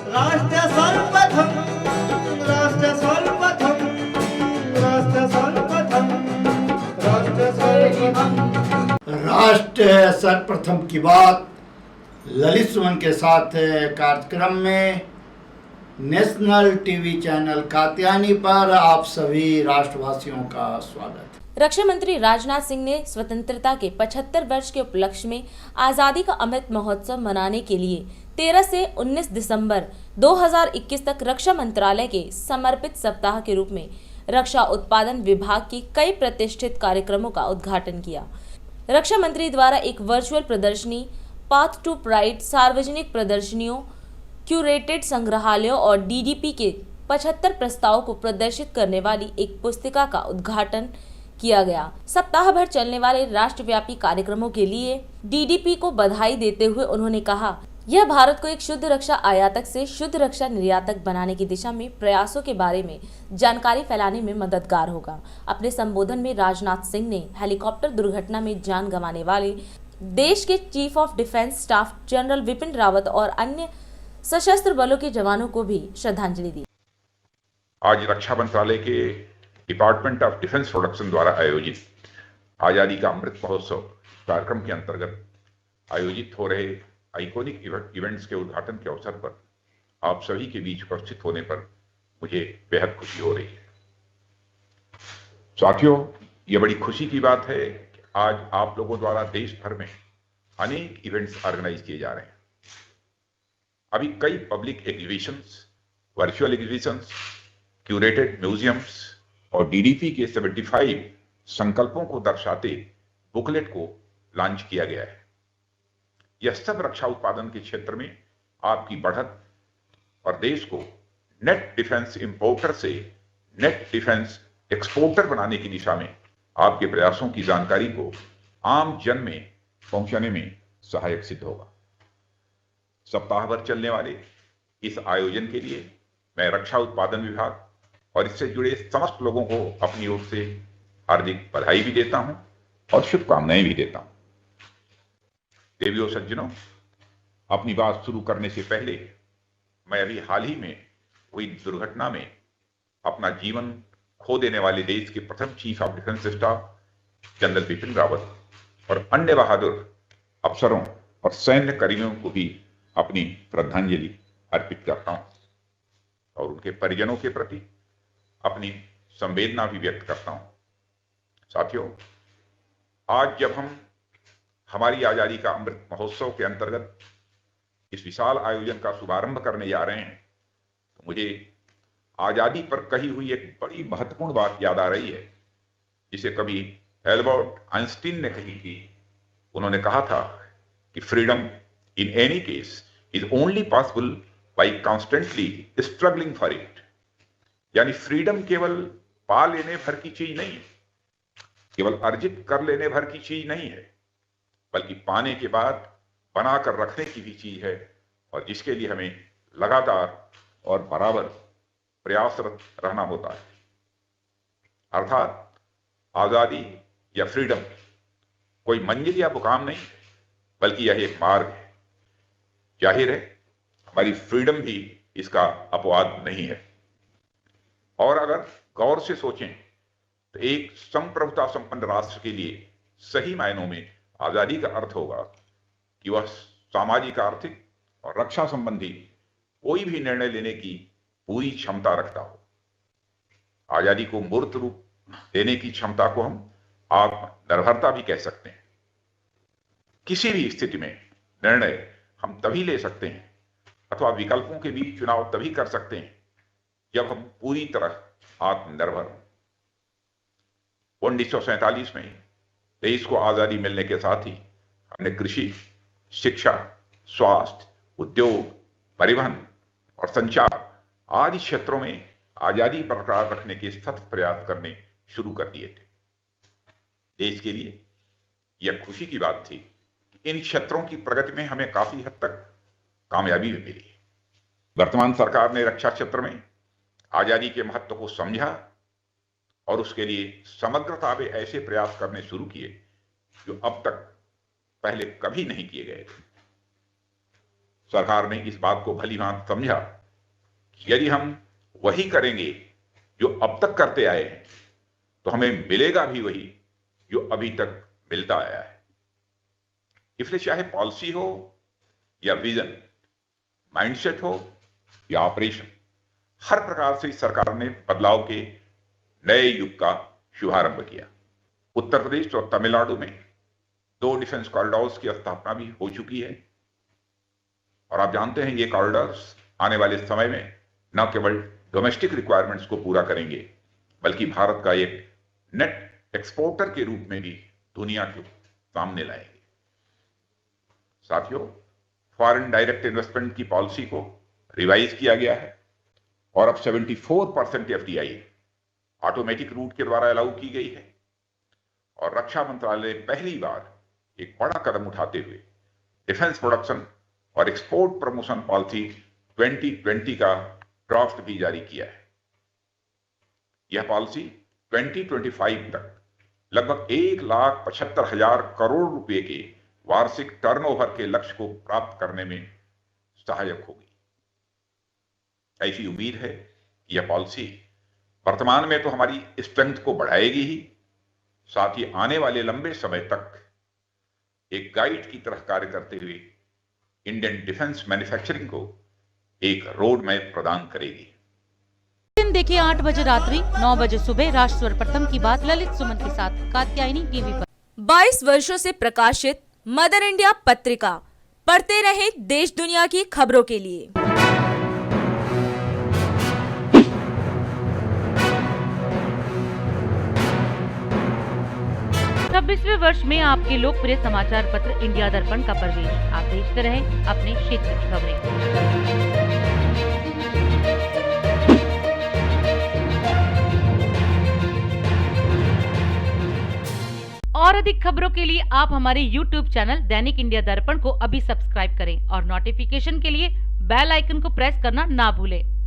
राष्ट्र सर्वप्रथम, राष्ट्र सर्वप्रथम, राष्ट्र सर्वप्रथम, राष्ट्र सर्वप्रथम। राष्ट्र सर्वप्रथम की बात ललित सुमन के साथ कार्यक्रम में नेशनल टीवी चैनल कात्यायनी पर आप सभी राष्ट्रवासियों का स्वागत। रक्षा मंत्री राजनाथ सिंह ने स्वतंत्रता के 75 वर्ष के उपलक्ष्य में आज़ादी का अमृत महोत्सव मनाने के लिए 13 से 19 दिसंबर 2021 तक रक्षा मंत्रालय के समर्पित सप्ताह के रूप में रक्षा उत्पादन विभाग की कई प्रतिष्ठित कार्यक्रमों का उद्घाटन किया। रक्षा मंत्री द्वारा एक वर्चुअल प्रदर्शनी, पाथ टू प्राइड, सार्वजनिक प्रदर्शनियों, क्यूरेटेड संग्रहालयों और डीडीपी के 75 प्रस्तावों को प्रदर्शित करने वाली एक पुस्तिका का उद्घाटन किया गया। सप्ताह भर चलने वाले राष्ट्रव्यापी कार्यक्रमों के लिए डीडीपी को बधाई देते हुए उन्होंने कहा, यह भारत को एक शुद्ध रक्षा आयातक से शुद्ध रक्षा निर्यातक बनाने की दिशा में प्रयासों के बारे में जानकारी फैलाने में मददगार होगा। अपने संबोधन में राजनाथ सिंह ने हेलीकॉप्टर दुर्घटना में जान गंवाने वाले देश के chief of defence staff general Vipin Rawat और अन्य सशस्त्र बलों के जवानों को भी श्रद्धांजलि दी। आज रक्षा मंत्रालय के डिपार्टमेंट ऑफ डिफेंस प्रोडक्शन द्वारा आयोजित आजादी का अमृत महोत्सव कार्यक्रम के अंतर्गत आयोजित हो रहे आइकॉनिक इवेंट्स के उद्घाटन के अवसर पर आप सभी के बीच उपस्थित होने पर मुझे बेहद खुशी हो रही है। साथियों, ये बड़ी खुशी की बात है कि आज आप लोगों द्वारा देश भर में अनेक इवेंट्स ऑर्गेनाइज किए जा रहे हैं। अभी कई public exhibitions, virtual exhibitions, curated museums और डीडीपी के 75 संकल्पों को दर्शाते बुकलेट को लॉन्च किया गया है। यह सब रक्षा उत्पादन के क्षेत्र में आपकी बढ़त और देश को नेट डिफेंस इंपोर्टर से नेट डिफेंस एक्सपोर्टर बनाने की दिशा में आपके प्रयासों की जानकारी को आम जन में पहुंचाने में सहायक सिद्ध होगा। सप्ताह भर चलने वाले इस आयोजन के लिए मैं रक्षा उत्पादन विभाग और इससे जुड़े समस्त लोगों को अपनी ओर से हार्दिक बधाई भी देता हूं और शुभकामनाएं भी देता हूं। देवियों सज्जनों, अपनी बात शुरू करने से पहले मैं अभी हाल ही में हुई दुर्घटना में अपना जीवन खो देने वाले देश के प्रथम chief of defence staff general Bipin Rawat और अन्य बहादुर अफसरों और सैन्य कर्मियों को भी अपनी श्रद्धांजलि अर्पित करता हूं और उनके परिजनों के प्रति अपनी संवेदना भी व्यक्त करता हूं। साथियों, आज जब हम हमारी आजादी का अमृत महोत्सव के अंतर्गत इस विशाल आयोजन का शुभारंभ करने जा रहे हैं तो मुझे आजादी पर कही हुई एक बड़ी महत्वपूर्ण बात याद आ रही है, जिसे कभी एल्बर्ट आइंस्टीन ने कही थी। उन्होंने कहा था कि freedom in any case is only possible by constantly struggling for it. यानी फ्रीडम केवल पा लेने भर की चीज नहीं है, केवल अर्जित कर लेने भर की चीज नहीं है, बल्कि पाने के बाद बनाकर रखने की भी चीज है और जिसके लिए हमें लगातार और बराबर प्रयासरत रहना होता है। अर्थात आजादी या फ्रीडम कोई मंजिल या मुकाम नहीं, बल्कि यह एक मार्ग है। जाहिर है हमारी फ्रीडम भी इसका अपवाद नहीं है। और अगर गौर से सोचें तो एक संप्रभुता संपन्न राष्ट्र के लिए सही मायनों में आजादी का अर्थ होगा कि वह सामाजिक, आर्थिक और रक्षा संबंधी कोई भी निर्णय लेने की पूरी क्षमता रखता हो। आजादी को मूर्त रूप देने की क्षमता को हम आत्मनिर्भरता भी कह सकते हैं। किसी भी स्थिति में निर्णय हम तभी ले सकते हैं अथवा विकल्पों के बीच चुनाव तभी कर सकते हैं जब हम पूरी तरह आत्मनिर्भर हों। 1947 में देश को आजादी मिलने के साथ ही हमने कृषि, शिक्षा, स्वास्थ्य, उद्योग, परिवहन और संचार आदि क्षेत्रों में आजादी बरकरार रखने के सतत प्रयास करने शुरू कर दिए थे। देश के लिए यह खुशी की बात थी कि इन क्षेत्रों की प्रगति में हमें काफी हद तक कामयाबी भी मिली। वर्तमान सरकार ने रक्षा क्षेत्र में आजादी के महत्व को समझा और उसके लिए समग्रता में ऐसे प्रयास करने शुरू किए जो अब तक पहले कभी नहीं किए गए थे। सरकार ने इस बात को भलीभांति समझा यदि हम वही करेंगे जो अब तक करते आए हैं तो हमें मिलेगा भी वही जो अभी तक मिलता आया है। इसलिए चाहे पॉलिसी हो या विजन, माइंडसेट हो या ऑपरेशन, हर प्रकार से सरकार ने बदलाव के नए युग का शुभारंभ किया। उत्तर प्रदेश और तमिलनाडु में 2 डिफेंस कॉरिडोर्स की स्थापना भी हो चुकी है और आप जानते हैं ये कॉरिडोर्स आने वाले समय में न केवल डोमेस्टिक रिक्वायरमेंट्स को पूरा करेंगे बल्कि भारत का एक नेट एक्सपोर्टर के रूप में भी दुनिया के सामने लाएंगे। साथियों, फॉरेन डायरेक्ट इन्वेस्टमेंट की पॉलिसी को रिवाइज किया गया है और अब 74% FDI ऑटोमेटिक रूट के द्वारा अलाउ की गई है और रक्षा मंत्रालय ने पहली बार एक बड़ा कदम उठाते हुए डिफेंस प्रोडक्शन और एक्सपोर्ट प्रमोशन पॉलिसी 2020 का ड्राफ्ट भी जारी किया है। यह पॉलिसी 2025 तक लगभग 1,75,000 करोड़ रुपए के वार्षिक टर्नओवर के लक्ष्य को प्राप्त करने में सहायक होगी। ऐसी उम्मीद है कि यह पॉलिसी वर्तमान में तो हमारी स्ट्रेंथ को बढ़ाएगी ही, साथ ही आने वाले लंबे समय तक एक गाइड की तरह कार्य करते हुए इंडियन डिफेंस मैन्युफैक्चरिंग को एक रोड मैप प्रदान करेगी। दिन देखिए 8 बजे रात्रि 9 बजे सुबह राष्ट्र सर्वप्रथम की बात ललित सुमन के साथ कात्यायनी टीवी पर। 22 वर्षों से प्रकाशित मदर इंडिया पत्रिका, पढ़ते रहे देश दुनिया की खबरों के लिए। 26वें वर्ष में आपके लोकप्रिय समाचार पत्र इंडिया दर्पण का प्रवेश। आप देखते रहें अपने क्षेत्र की खबरें। और अधिक खबरों के लिए आप हमारे YouTube चैनल दैनिक इंडिया दर्पण को अभी सब्सक्राइब करें और नोटिफिकेशन के लिए बेल आइकन को प्रेस करना ना भूलें।